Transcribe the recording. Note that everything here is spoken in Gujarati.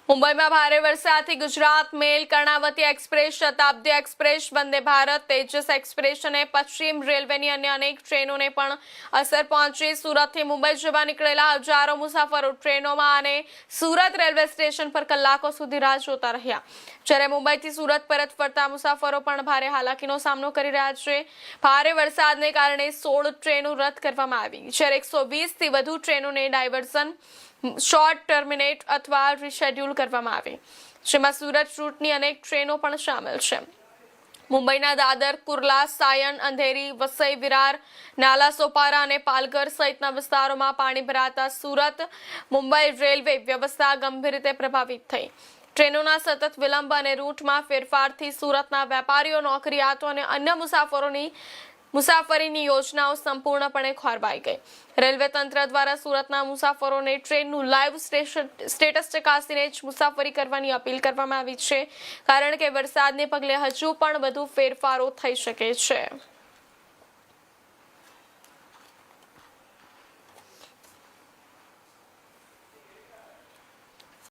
મુંબઈમાં ભારે વરસાદથી ગુજરાત મેલ, કર્ણાવતી એક્સપ્રેસ, શતાબ્દી એક્સપ્રેસ, વંદે ભારત, તેજસ એક્સપ્રેસ અને પશ્ચિમ રેલવેની અન્ય અનેક ટ્રેનોને પણ અસર પહોંચી. સુરતથી મુંબઈ જવા નીકળેલા હજારો મુસાફરો ટ્રેનોમાં અને સુરત રેલવે સ્ટેશન પર કલાકો સુધી રાહ જોતા રહ્યા, જ્યારે મુંબઈથી સુરત પરત ફરતા મુસાફરો પણ ભારે હાલાકીનો સામનો કરી રહ્યા છે. ભારે વરસાદને કારણે 16 ટ્રેનો રદ કરવામાં આવી, જ્યારે 120થી વધુ ટ્રેનોને ડાયવર્ઝન, શોર્ટ ટર્મિનેટ અથવા રીશેડ્યુલ કરવામાં આવી, જેમાં સુરત રૂટની અનેક ટ્રેનો પણ સામેલ છે. મુંબઈના દાદર, કુર્લા, સાયન, અંધેરી, વસઈ, વિરાર, નાલા સોપારા અને પાલઘર સહિતના વિસ્તારોમાં પાણી ભરાતા સુરત મુંબઈ રેલવે વ્યવસ્થા ગંભીર રીતે પ્રભાવિત થઈ. ટ્રેનોના સતત વિલંબ અને રૂટમાં ફેરફારથી સુરતના વેપારીઓ, નોકરિયાતો અને અન્ય મુસાફરીની યોજનાઓ સંપૂર્ણપણે ખોરવાઈ ગઈ. રેલવે તંત્ર દ્વારા સુરતના મુસાફરોને ટ્રેનનું લાઈવ સ્ટેટસ ચકાસીને જ મુસાફરી કરવાની અપીલ કરવામાં આવી છે, કારણ કે વરસાદને પગલે હજુ પણ વધુ ફેરફારો થઈ શકે છે.